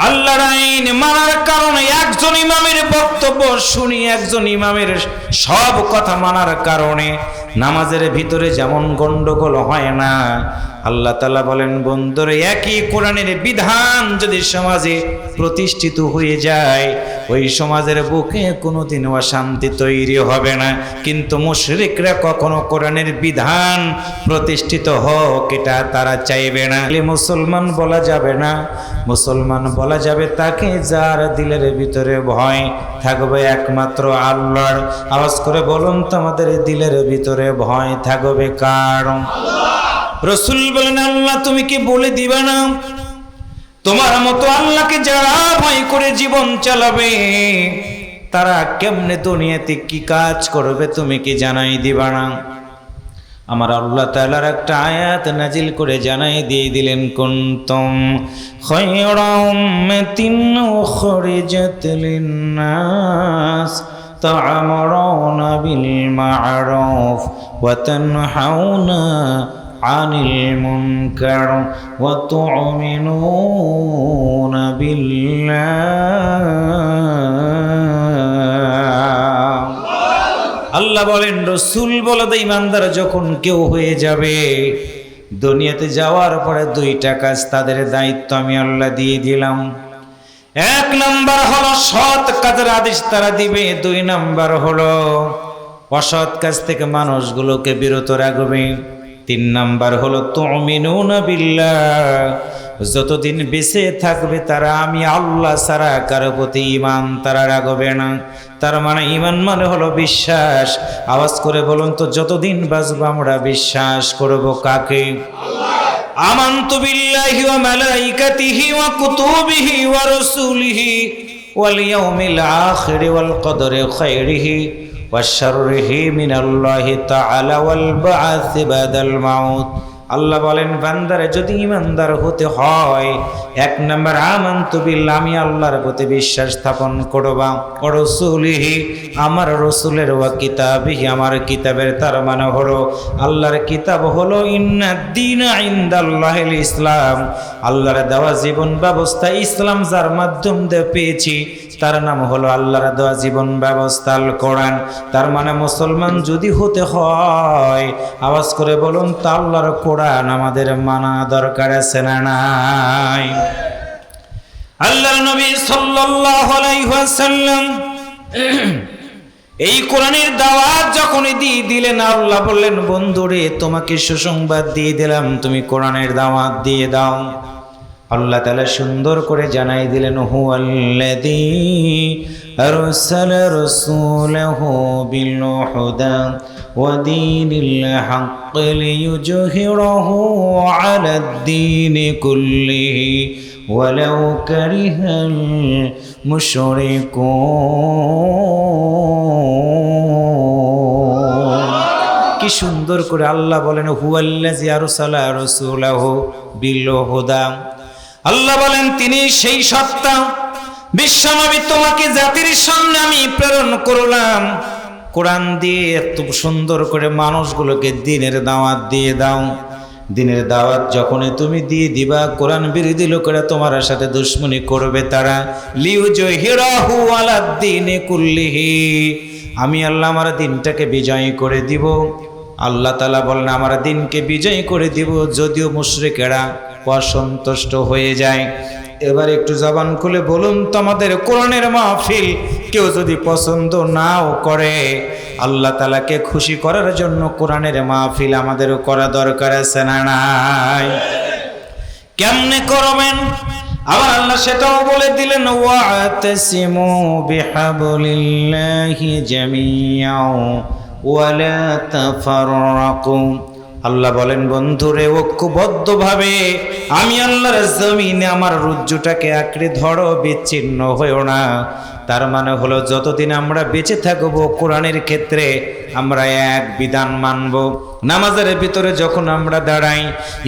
আল্লাহর আইন মানার কারণে, একজন ইমামের বক্তব্য শুনি, একজন ইমামের সব কথা মানার কারণে নামাজের ভিতরে যেমন গন্ডগোল হয় না, আল্লাহ তাআলা বলেন বন্ধুরে একই কোরআনের বিধান যদি সমাজে প্রতিষ্ঠিত হয়ে যায়, ওই সমাজের বুকে কোনোদিন অশান্তি তৈরি হবে না। কিন্তু মুশরিকরা কখনো কোরআনের বিধান প্রতিষ্ঠিত হোক এটা তারা চাইবে না। মুসলমান বলা যাবে না, মুসলমান বলা যাবে তাকে যার দিলের ভিতরে ভয় থাকবে একমাত্র আল্লাহর। আওয়াজ করে বলুন তো আমাদের দিলের ভিতরে ভয় থাকবে কার? রাসূল বলেন আল্লাহ তুমি কি বলে দিবা না তোমার মতো আল্লাহকে যারা ভয় করে জীবন চালাবে তারা কেমনে দুনিয়াতে কি কাজ করবে তুমি কি জানাই দিবা না? আমার আল্লাহ তাআলার একটা আয়াত নাজিল করে জানাই দিয়ে দিলেন কুনতুম খায়রা উম্মাতিন উখরিজাত লিন-নাস তা'মুরুনা বিল মা'রুফ ওয়া তানহাউনা আনিল মুনকার ওয়া তু'মিনুনা বিল্লাহ। আল্লাহ বলেন রাসূল বলে দেয় ইমানদার যখন কেউ হয়ে যাবে দুনিয়াতে যাওয়ার পরে দুইটা কাজ তাদের দায়িত্ব আমি আল্লাহ দিয়ে দিলাম। এক নাম্বার হলো সৎ কাজের আদেশ তারা দিবে, দুই নাম্বার হলো অসৎ কাজ থেকে মানুষগুলোকে বিরত রাখবে, তিন নাম্বার হলো তুমিনুনা বিল্লাহ, যতদিন বেঁচে থাকবে তারা আমি আল্লাহ ছাড়া কারো প্রতি ঈমান তারা রাখবে না। তার মানে ঈমান মানে হলো বিশ্বাস। আওয়াজ করে বলুন তো যতদিন বাঁচবো আমরা বিশ্বাস করব কাকে? আমানতু বিল্লাহি ওয়া মালাইকাতিহি ওয়া কুতুবিহি ওয়া রাসূলিহি ওয়াল ইয়াউমিল আখির ওয়াল কদরি খায়রিহি ওয়া শাররিহি মিনাল্লাহি তাআলা ওয়াল বা'থি বাদাল মাউত। আল্লাহ বলেন বান্দারে যদি ইমানদার হতে হয় এক নাম্বার আমানতু বিল্লাহ আমি আল্লাহর প্রতি বিশ্বাস স্থাপন করবা, ওয়া রাসূলিহি আমার রাসূলের, ওয়া কিতাবিহি আমার কিতাবের। তার মানে হলো আল্লাহর কিতাব হলো ইন্নাদ-দীনা ইনদাল্লাহিল ইসলাম, আল্লাহর দেওয়া জীবন ব্যবস্থা ইসলাম, যার মাধ্যম দিয়ে পেয়েছি তার নাম হলো আল্লাহর দেওয়া জীবন ব্যবস্থা আল কোরআন। তার মানে মুসলমান যদি হতে হয় আওয়াজ করে বলুন তা আল্লাহর কোরআন আমাদের মানা দরকার আছে না নাই? আল্লাহর নবী সাল্লাল্লাহু আলাইহি ওয়াসাল্লাম এই কোরআনের দাওয়াত যখন দিয়ে দিলেন আল্লাহ বললেন বন্ধুরে তোমাকে সুসংবাদ দিয়ে দিলাম তুমি কোরআনের দাওয়াত দিয়ে দাও। আল্লাহ তাআলা সুন্দর করে জানাই দিলেন হুয়াল্লাযী আরসালা রাসূলাহু বিল হুদা ওয়া দীনিল হক লিইয়ুযহিরাহু আলাদ-দীনি কুল্লিহি ওয়ালাউ কারিহাল মুশরিকুন। কি সুন্দর করে আল্লাহ বলেন হুয়াল্লাযী আরসালা রাসূলাহু বিল হুদা। আল্লাহ বলেন তিনি সেই সত্তা, বিশ্বনবী তোমাকে জাতির সামনে আমি প্রেরণ করলাম কোরআন দিয়ে, এত সুন্দর করে মানুষগুলোকে দ্বীনের দাওয়াত দিয়ে দাও। দ্বীনের দাওয়াত যখনই তুমি দিয়ে দিবা কোরআন বিরোধী লোকেরা তোমার সাথে দুশমনি করবে, তারা লিউযহিরাহু আলাদ-দীনি কুল্লিহি আমি আল্লাহ আমার দ্বীনটাকে বিজয় করে দিব। আল্লাহ তাআলা বলেন আমার দ্বীনকে বিজয় করে দিব যদিও মুশরিকেরা অসন্তুষ্ট হয়ে যায়। এবার একটু জবান খুলে বলুন তো আমাদের কোরআনের মাহফিল কেউ যদি পছন্দ নাও করে আল্লাহ তাআলাকে খুশি করার জন্য কোরআনের মাহফিল আমাদেরও করা দরকার আছে না নাই? কেমনে করবেন আবার আল্লাহ সেটাও বলে দিলেন ওয়াতাসিমু বিহাবলিল্লাহি জামিআন ওয়া লা তাফাররাকু। আল্লাহ বলেন বন্ধুরে ঐক্যবদ্ধভাবে আমি আল্লাহর জমিনে আমার রজ্জুটাকে আঁকড়ে ধরো, বিচ্ছিন্ন হয়েও না। তার মানে হলো যতদিন আমরা বেঁচে থাকবো কোরআনের ক্ষেত্রে আমরা এক বিধান মানব। নামাজের ভিতরে যখন আমরা দাঁড়াই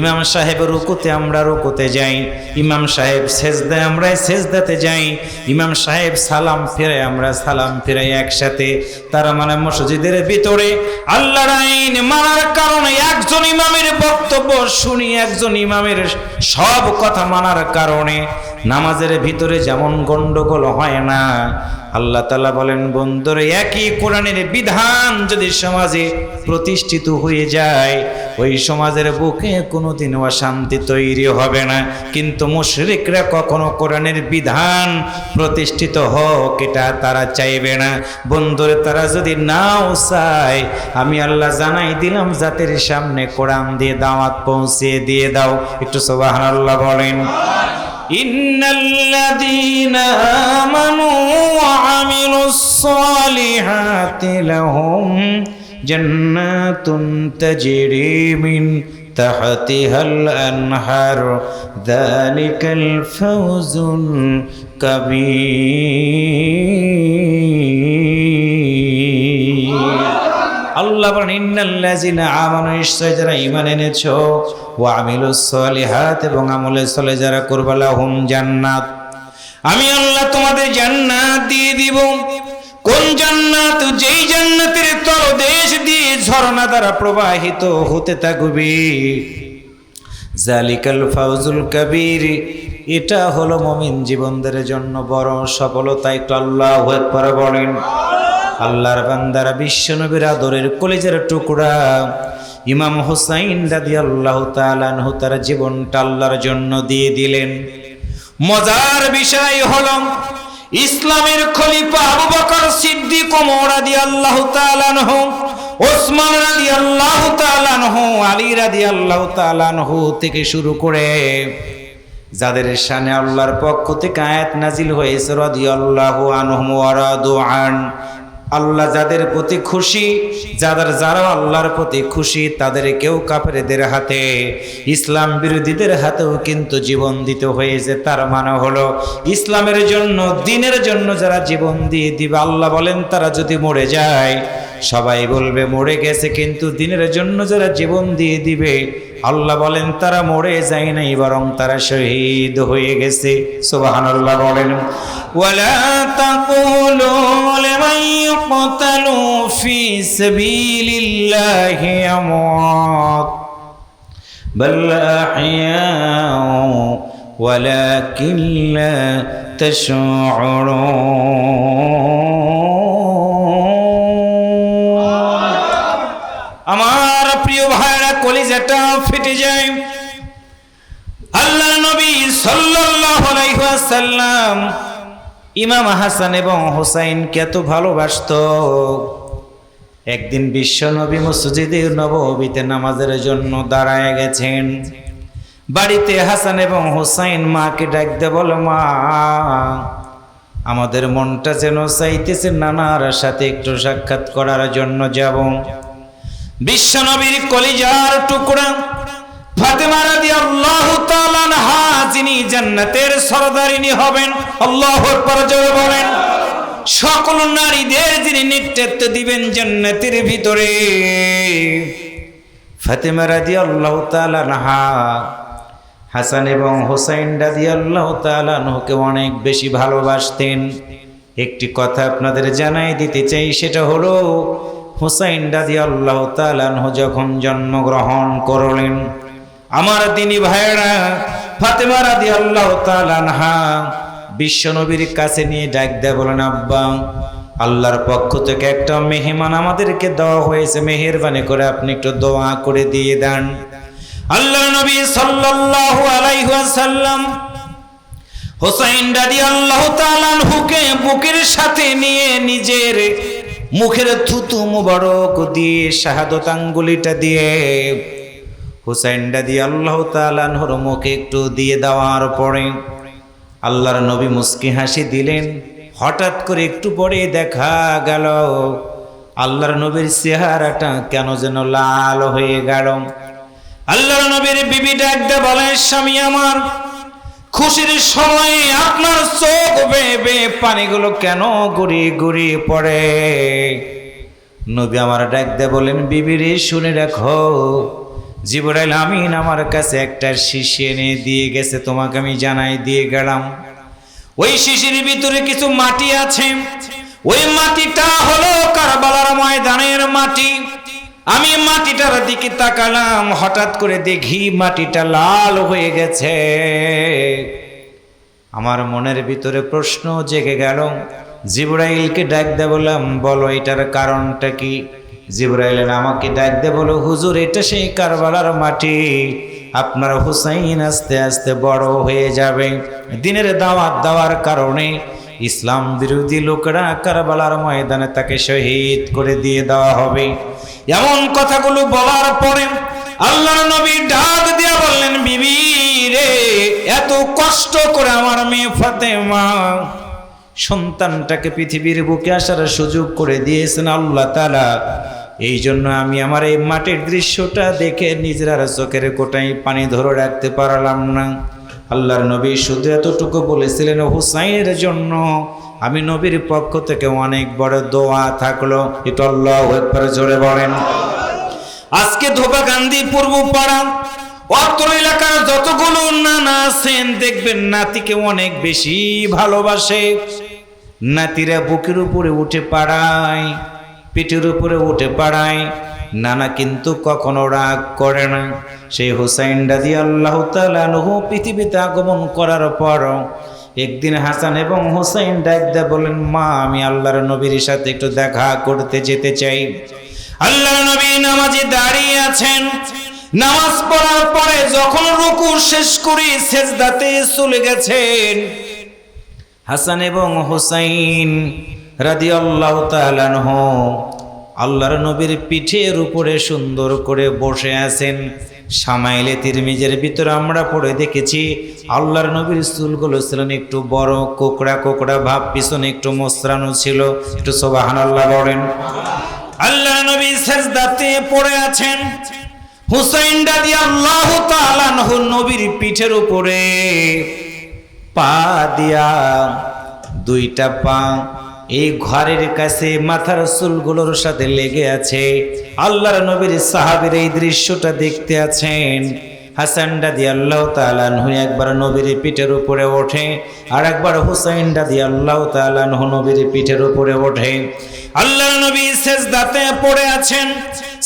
ইমাম সাহেব রুকুতে আমরা রুকুতে যাই, ইমাম সাহেব সেজদায় আমরা সেজদাতে যাই, ইমাম সাহেব সালাম ফিরাই আমরা সালাম ফিরাই একসাথে। তার মানে মসজিদের ভিতরে আল্লাহর আইন মানার কারণে একজন ইমামের বক্তব্য শুনি, একজন ইমামের সব কথা মানার কারণে নামাজের ভিতরে যেমন গন্ডগোল হয় না, আল্লাহ তাআলা বলেন বন্ধুরে একই কোরআনের বিধান যদি সমাজে প্রতিষ্ঠিত হয়ে যায়, ওই সমাজের বুকে কোনোদিন অশান্তি তৈরি হবে না। কিন্তু মুশরিকরা কখনো কোরআনের বিধান প্রতিষ্ঠিত হোক এটা তারা চাইবে না। বন্ধুরে তারা যদি নাও চায়, আমি আল্লাহ জানাই দিলাম জাতির সামনে কোরআন দিয়ে দাওয়াত পৌঁছে দিয়ে দাও। একটু সুবহানাল্লাহ বলেন। ইন্নাল্লাযীনা আমানু ওয়া আমিলুস সালিহাতি লাহুম জান্নাতুন তাজরি মিন তাহতিহাল আনহার যালিকাল ফাওজুল কাবীর। আল্লাহ বলেন ইন্নাল্লাযীনা আমানু, নিশ্চয় যারা ঈমান এনেছো, ওয়া আমিলুস সালিহাত এবং আমলে সালেহ যারা করবে, লাহুম জান্নাত, আমি আল্লাহ তোমাদের জান্নাত দিয়ে দিব। কোন জান্নাত? যেই জান্নাতের তলদেশ দিয়ে ঝর্ণা দ্বারা প্রবাহিত হতে থাকবে। যালিকাল ফাওজুল কাবীর, এটা হলো মুমিন জীবনদের জন্য বড় সফলতা। একটু আল্লাহু আকবার বলেন। আল্লাহর বান্দারা, বিশ্বনবীর আদরের কলিজার টুকরা ইমাম হুসাইন রাদিয়াল্লাহু তাআলা আনহু তার জীবনটা আল্লাহর জন্য দিয়ে দিলেন। মজার বিষয় হলো ইসলামের খলিফা আবু বকর সিদ্দিক, ওমর রাদিয়াল্লাহু তাআলা আনহু, ওসমান রাদিয়াল্লাহু তাআলা আনহু, আলী রাদিয়াল্লাহু তাআলা আনহু থেকে শুরু করে যাদের শানে আল্লাহর পক্ষ থেকে আয়াত নাজিল হয়েছে, রাদিয়াল্লাহু আনহুম ওয়া রাদু আন, আল্লাহ যাদের প্রতি খুশি, যারা আল্লাহর প্রতি খুশি, তাদের কেউ কাফেরদের হাতে, ইসলাম বিরোধীদের হাতেও কিন্তু জীবন দিতে হয়েছে। তার মানে হলো ইসলামের জন্য, দ্বীনের জন্য যারা জীবন দিয়ে দিবে, আল্লাহ বলেন তারা যদি মরে যায় সবাই বলবে মরে গেছে, কিন্তু দ্বীনের জন্য যারা জীবন দিয়ে দিবে, আল্লাহ বলেন তারা মরে যায় নাই, বরং তারা শহীদ হয়ে গেছে। সুবহানাল্লাহ বলেন। ওয়ালা তাকুলু লিমান ইউকতালু ফি সাবিলিল্লাহি আমওয়াত বাল আহইয়াউ ওয়ালাকিন লা তাশউরুন। আমার প্রিয় ভাইরা, কলিজাটা ফেটে যায়। আল্লাহর নবী সাল্লাল্লাহু আলাইহি ওয়াসাল্লাম ইমাম হাসান এবং হুসাইনকে এত ভালোবাসতো, একদিন বিশ্ব নবী মসজিদে নববীতে নামাজের জন্য দাঁড়ায় গেছেন। বাড়িতে হাসান এবং হুসাইন মাকে ডাকতে বলে, মা আমাদের মনটা যেন চাইতেছে নানার সাথে একটু সাক্ষাৎ করার জন্য যাব। বিশ্বনবীর কলিজার টুকরা ফাতেমা রাদিয়াল্লাহু তাআলা আনহা, যিনি জান্নাতের সরদারিনী হবেন, আল্লাহু আকবার জোরে বলেন, সকল নারীদের যিনি নেতৃত্ব দিবেন জান্নাতের ভিতরে, ফাতেমা রাদিয়াল্লাহু তাআলা আনহা হাসান এবং হুসাইন রাদিয়াল্লাহু তাআলা আনহুকে অনেক বেশি ভালোবাসতেন। একটি কথা আপনাদের জানাই দিতে চাই, সেটা হলো হুসাইন রাদিয়াল্লাহু তাআলা আনহু যখন জন্মগ্রহণ করলেন, আমার দিনী ভাইরা, ফাতেমা রাদিয়াল্লাহু তাআলা আনহা বিশ্বনবীর কাছে নিয়ে ডাক দেয়, বলেন আব্বা, আল্লাহর পক্ষ থেকে একটা মেহমান আমাদেরকে দেওয়া হয়েছে, মেহেরবানি করে আপনি একটু দোয়া করে দিয়ে দেন। আল্লাহর নবী সাল্লাল্লাহু আলাইহি ওয়াসাল্লাম হুসাইন রাদিয়াল্লাহু তাআলা আনহুকে বুকের সাথে নিয়ে নিজের মুখের থুতু মুবারক দিয়ে, শাহাদত আঙ্গুলিটা দিয়ে হুসাইন রাদিয়াল্লাহু তাআলা আনহুর মুখে একটু দিয়ে দেওয়ার পরে আল্লাহর নবী মুস্কি হাসি দিলেন। হঠাৎ করে একটু পরে দেখা গেল আল্লাহর নবীর চেহারাটা কেন যেন লাল হয়ে গেল। আল্লাহর নবীর বিবি ডাকতে বলে, স্বামী আমার, খুশির সময়ে আপনার চোখ বেয়ে পানিগুলো কেন গড়িয়ে গড়িয়ে পড়ে? নবী আমার ডাকতে বলেন, বিবি রে শুনে রাখো, জিবরাইল আমিন আমার কাছে একটা শিশি এনে দিয়ে গেছে, তোমাকে আমি জানাই দিয়ে গেলাম। ওই শিশির ভিতরে কিছু মাটি আছে, ওই মাটিটা হলো কারবালার ময়দানের মাটি। আমি মাটিটার দিকে তাকালাম, হঠাৎ করে দেখি মাটিটা লাল হয়ে গেছে। আমার মনের ভিতরে প্রশ্ন জেগে গেল। জিবরাইলকে ডাক দে বললাম, বলো এটার কারণটা কি? জিবরাইল আমাকে ডাক দে বলো, হুজুর এটা সেই কারবালার মাটি, আপনার হুসাইন আস্তে আস্তে বড় হয়ে যাবে। দিনের দাওয়াত দেওয়ার কারণে ইসলাম বিরোধী লোকেরা কারবালার ময়দানে তাকে শহীদ করে দিয়ে দেওয়া হবে। এমন কথাগুলো বলার পরে আল্লাহর নবী ডাক দিয়া বললেন, বিবি রে, এত কষ্ট করে আমার মেয়ে ফাতেমা সন্তানটাকে পৃথিবীর বুকে আসার সুযোগ করে দিয়েছেন আল্লাহ তাআলা। এই জন্য আমি আমার এই মাটির দৃশ্যটা দেখে নিজের আর চোখের কোটায় পানি ধরে রাখতে পারলাম না। আল্লাহর নবী শুধু এতটুকু বলেছিলেন, হুসাইনের জন্য আমি নবীর পক্ষ থেকে অনেক বড় দোয়া থাকলো। একটু আল্লাহু আকবার জোরে বলেন। আজকে ধোপাকান্দি পূর্বপাড়া অত্র এলাকার যতগুলো নানা আছেন দেখবেন নাতিকে অনেক বেশি ভালোবাসে। নাতিরা বুকের উপরে উঠে পাড়ায়, পিঠের উপরে উঠে পাড়ায়। নানা কিন্তু কখনো রাগ করে না। সেই হুসাইন রাদিয়াল্লাহু তাআলা আনহু পৃথিবীতে আগমন করার পর একদিন হাসান এবং হুসাইন ডাক দিয়ে বলেন, মা আমি আল্লাহর নবীর সাথে একটু দেখা করতে যেতে চাই। আল্লাহর নবী নামাজে দাঁড়িয়ে আছেন। নামাজ পড়ার পরে যখন রুকু শেষ করে সেজদাতে চলে গেছেন, হাসান এবং হুসাইন রাদিয়াল্লাহু তাআলা আনহু আল্লাহর নবীর পিঠের উপরে সুন্দর করে বসে আছেন। শামাইলে তিরমিজের ভিতরে আমরা পড়ে দেখেছি আল্লাহর নবীর চুলগুলো ছিলেন একটু বড়, কোকড়া কোকড়া ভাব, পিছনে একটু মোচড়ানো ছিল। একটু সুবহানাল্লাহ বলেন। আল্লাহর নবী সেজদাতে পড়ে আছেন। হুসাইন রাদিয়াল্লাহু তাআলা আনহু নবীর পিঠের উপরে পা দিয়া, দুইটা পা এই ঘরের কাছে মাথার চুলগুলোর সাথে লেগে আছে। আল্লাহর নবীর সাহাবীর এই দৃশ্যটা দেখতে আছেন। হাসান রাদিয়াল্লাহু তাআলা আনহু একবার নবীর পিঠের উপরে ওঠে, আর একবার হুসাইন রাদিয়াল্লাহু তাআলা আনহু নবীর পিঠের উপরে ওঠে। আল্লাহর নবী সেজদাতে পড়ে আছেন।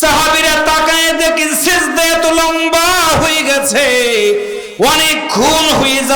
সাহাবীরা তাকায় দেখেন সেজদা এত লম্বা হয়ে গেছে, অনেক খুন হয়ে যাওয়ার